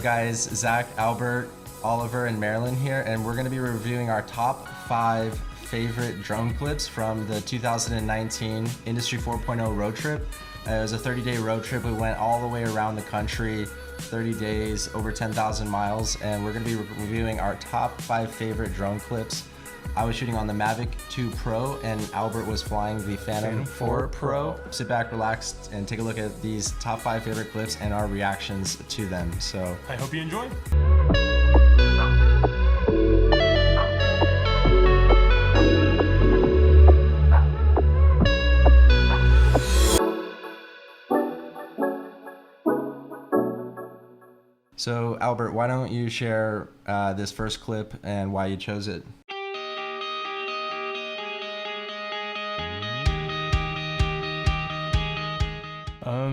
Guys, Zach, Albert, Oliver, and Marilyn here, and we're going to be reviewing our top 5 favorite drone clips from the 2019 Industry 4.0 road trip. It was a 30-day road trip. We went all the way around the country, 30 days, over 10,000 miles, and we're going to be reviewing our top 5 favorite drone clips. I was shooting on the Mavic 2 Pro, and Albert was flying the Phantom 4 Pro. Sit back, relax, and take a look at these top 5 favorite clips and our reactions to them. So I hope you enjoy. So Albert, why don't you share this first clip and why you chose it?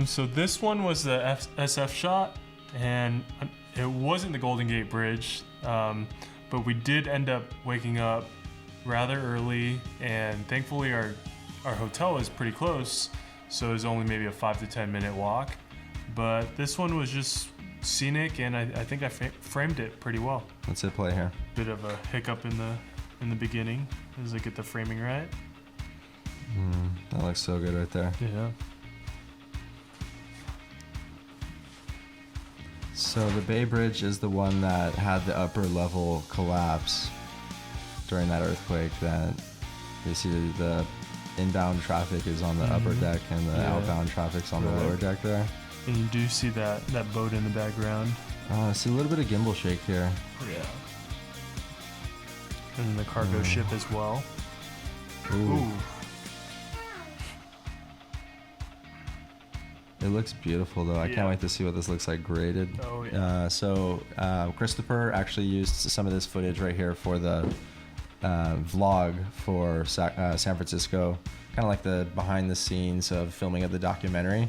So this one was the SF shot, and it wasn't the Golden Gate Bridge, but we did end up waking up rather early, and thankfully our hotel is pretty close, so it was only maybe a 5 to 10 minute walk. But this one was just scenic, and I think I framed it pretty well. Let's hit play here. Bit of a hiccup in the beginning as I get the framing right. That looks so good right there. Yeah. So the Bay Bridge is the one that had the upper level collapse during that earthquake. That you see the inbound traffic is on the upper deck and the outbound traffic's on the lower deck there. And you do see that boat in the background. I see a little bit of gimbal shake here. Yeah. And then the cargo ship as well. Ooh. It looks beautiful though. I can't wait to see what this looks like graded. Oh yeah. Christopher actually used some of this footage right here for the vlog for San Francisco. Kind of like the behind the scenes of filming of the documentary.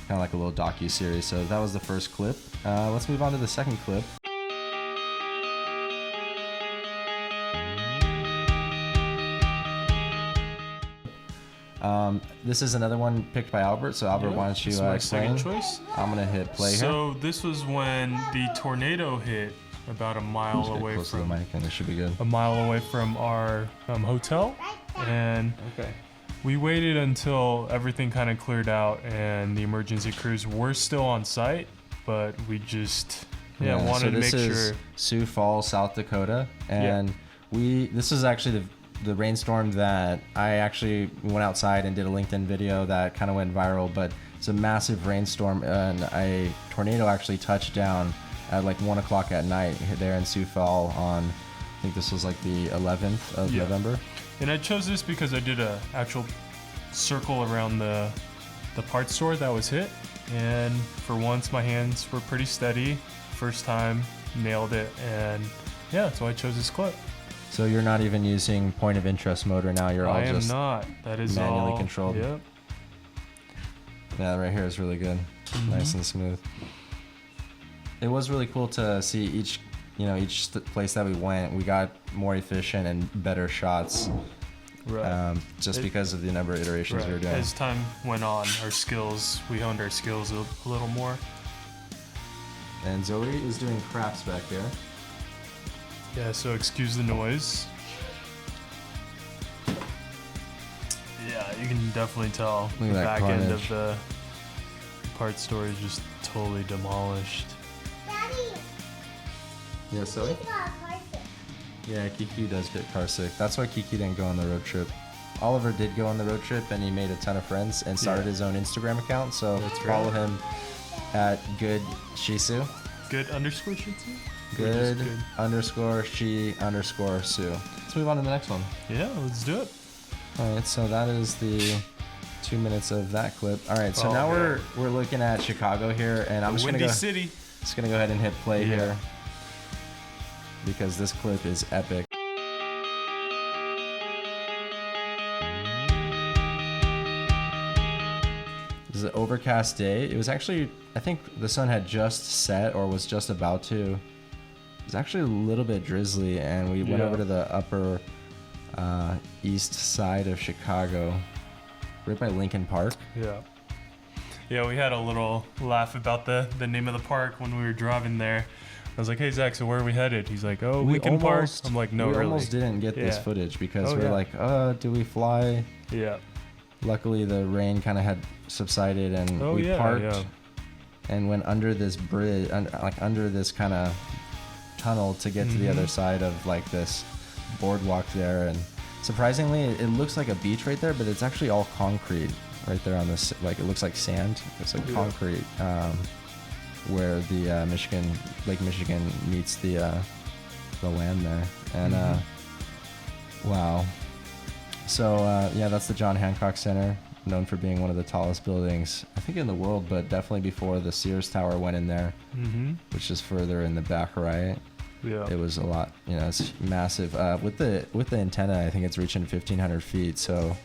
Kind of like a little docu-series. So that was the first clip. Let's move on to the second clip. This is another one picked by Albert. So Albert, why don't you explain? Second choice. I'm gonna hit play here. So this was when the tornado hit about a mile away close to the from mic, and it should be good. our hotel, and we waited until everything kind of cleared out and the emergency crews were still on site, but we just wanted to make sure. This is Sioux Falls, South Dakota, and this is actually the rainstorm that I actually went outside and did a LinkedIn video that kind of went viral. But it's a massive rainstorm, and a tornado actually touched down at like 1 o'clock at night there in Sioux Falls on, I think this was like the 11th of November. And I chose this because I did a actual circle around the parts store that was hit, and for once my hands were pretty steady. First time, nailed it, and so I chose this clip. So you're not even using point of interest mode right now. You're all just not. That is manually all controlled. Yep. Yeah, right here is really good. Nice and smooth. It was really cool to see each place that we went. We got more efficient and better shots. Right. Just because of the number of iterations we were doing. As time went on, we honed our skills a little more. And Zoe is doing crafts back here. Yeah, so excuse the noise. Yeah, you can definitely tell the back end of the part store is just totally demolished. Daddy! Yeah, Zoe? Yeah, Kiki does get car sick. That's why Kiki didn't go on the road trip. Oliver did go on the road trip, and he made a ton of friends and started his own Instagram account. So follow him at Good Shih Tzu. Good underscore Shih Tzu? Good underscore she underscore Sue. Let's move on to the next one. Yeah, let's do it. All right, so that is the 2 minutes of that clip. All right, so now we're looking at Chicago here, and I'm just gonna go ahead and hit play here because this clip is epic. This is an overcast day. It was actually, I think the sun had just set or was just about to. It was actually a little bit drizzly, and we went over to the upper east side of Chicago, right by Lincoln Park. Yeah. Yeah, we had a little laugh about the name of the park when we were driving there. I was like, "Hey Zach, so where are we headed?" He's like, "Oh, Lincoln Park." I'm like, "No, we really." almost didn't get this Yeah. footage because Oh, we're yeah. like, do we fly? Yeah. Luckily, the rain kind of had subsided, and Oh, we yeah, parked yeah. and went under this bridge, under this kind of tunnel to get to the other side of like this boardwalk there. And surprisingly, it looks like a beach right there, but it's actually all concrete right there on this. Like it looks like sand. It's like concrete where the Lake Michigan meets the land there. And wow. So yeah, that's the John Hancock Center, known for being one of the tallest buildings, I think, in the world, but definitely before the Sears Tower went in there, which is further in the back right. Yeah. It was a lot, it's massive. With the antenna, I think it's reaching 1,500 feet. So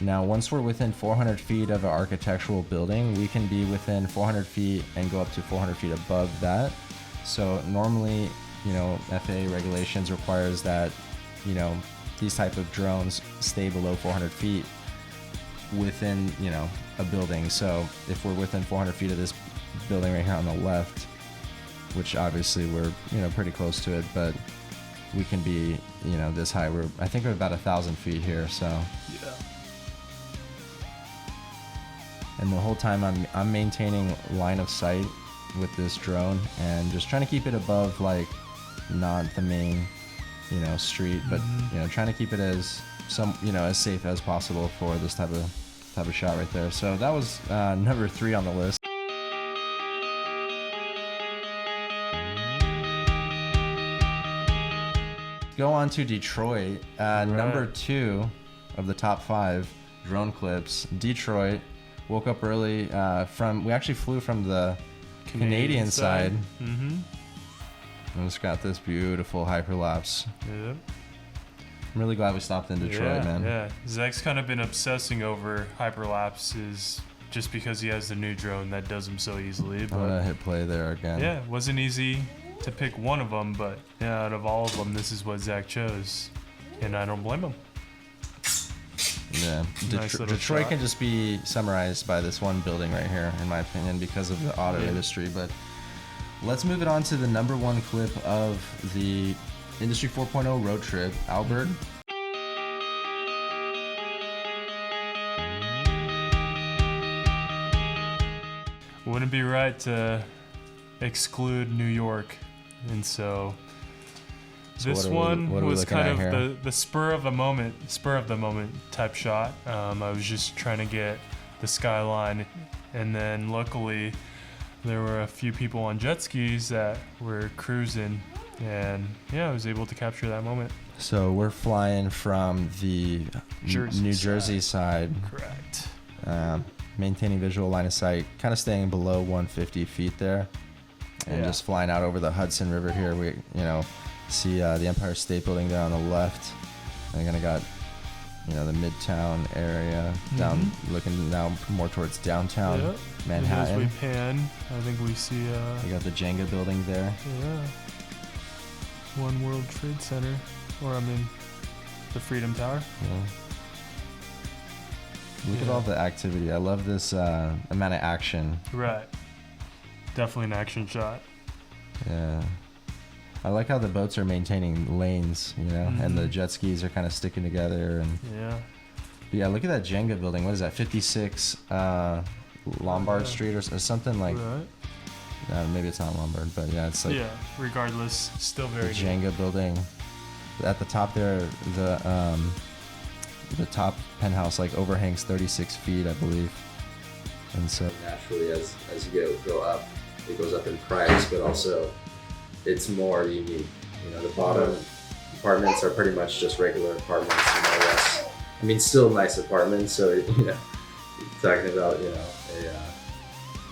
now once we're within 400 feet of an architectural building, we can be within 400 feet and go up to 400 feet above that. So normally, FAA regulations requires that, these type of drones stay below 400 feet within, a building. So if we're within 400 feet of this building right here on the left, which obviously we're, pretty close to it, but we can be, this high. I think we're about 1,000 feet here. So Yeah. and the whole time I'm maintaining line of sight with this drone and just trying to keep it above, like, not the main, street, but trying to keep it as as safe as possible for this type of shot right there. So that was number 3 on the list. Go on to Detroit. Number 2 of the top 5 drone clips. Detroit. Woke up early we actually flew from the Canadian side. And it's got this beautiful hyperlapse. Yep. I'm really glad we stopped in Detroit, man. Yeah. Zach's kind of been obsessing over hyperlapses just because he has the new drone that does them so easily. But I'm gonna hit play there again. yeah, it wasn't easy to pick one of them, but yeah, out of all of them, this is what Zach chose, and I don't blame him. Yeah, Nice little Detroit shot. can just be summarized by this one building right here, in my opinion, because of the auto industry. But let's move it on to the number 1 clip of the Industry 4.0 road trip, Albert. Wouldn't be right to exclude New York, and so this what are we was looking kind at of here? the spur of the moment type shot. I was just trying to get the skyline, and then luckily there were a few people on jet skis that were cruising, and yeah, I was able to capture that moment. So we're flying from the New Jersey side. Correct. Maintaining visual line of sight, kind of staying below 150 feet there, and just flying out over the Hudson River here. We, see the Empire State Building there on the left. And kind of got, the Midtown area down, looking now more towards downtown Manhattan. And as we pan, I think we see. We got the Jenga building there. Yeah. One World Trade Center, the Freedom Tower. Yeah. Look at all the activity. I love this amount of action. Right. Definitely an action shot. Yeah. I like how the boats are maintaining lanes, and the jet skis are kind of sticking together. And Yeah. but yeah, look at that Jenga building. What is that? 56 Lombard Street or something like. Right. Maybe it's not Lombard, but yeah, it's like Yeah. Regardless, still the very good. Jenga building. At the top there, the top penthouse overhangs 36 feet, I believe. And so naturally, as you go up, it goes up in price, but also it's more unique. The bottom apartments are pretty much just regular apartments, more or less. I mean, still nice apartments. So talking about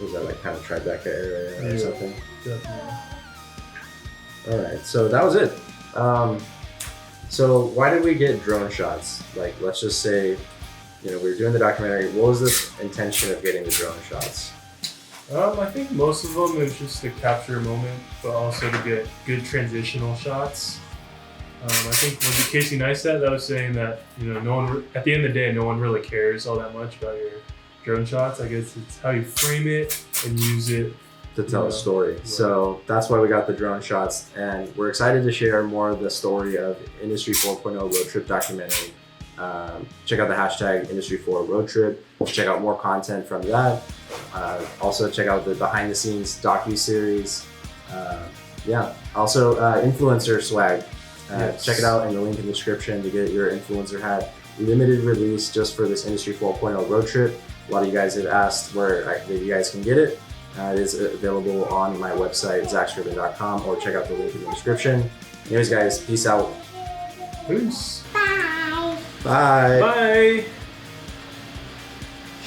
was that like kind of Tribeca area or something? Definitely. All right, so that was it. So why did we get drone shots? Like, let's just say, we were doing the documentary. What was the intention of getting the drone shots? I think most of them is just to capture a moment, but also to get good transitional shots. I think was it Casey Neistat that was saying that no one at the end of the day no one really cares all that much about drone shots. I guess it's how you frame it and use it to tell a story. Right. So that's why we got the drone shots, and we're excited to share more of the story of Industry 4.0 road trip documentary. Check out the hashtag Industry4 road trip. Check out more content from that. Also check out the behind the scenes docu-series. Yeah, also influencer swag. Yes. Check it out in the link in the description to get your influencer hat. Limited release just for this Industry 4.0 road trip. A lot of you guys have asked where you guys can get it. It is available on my website, zackscriven.com, or check out the link in the description. Anyways, guys, peace out. Peace. Bye. Bye.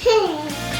Bye.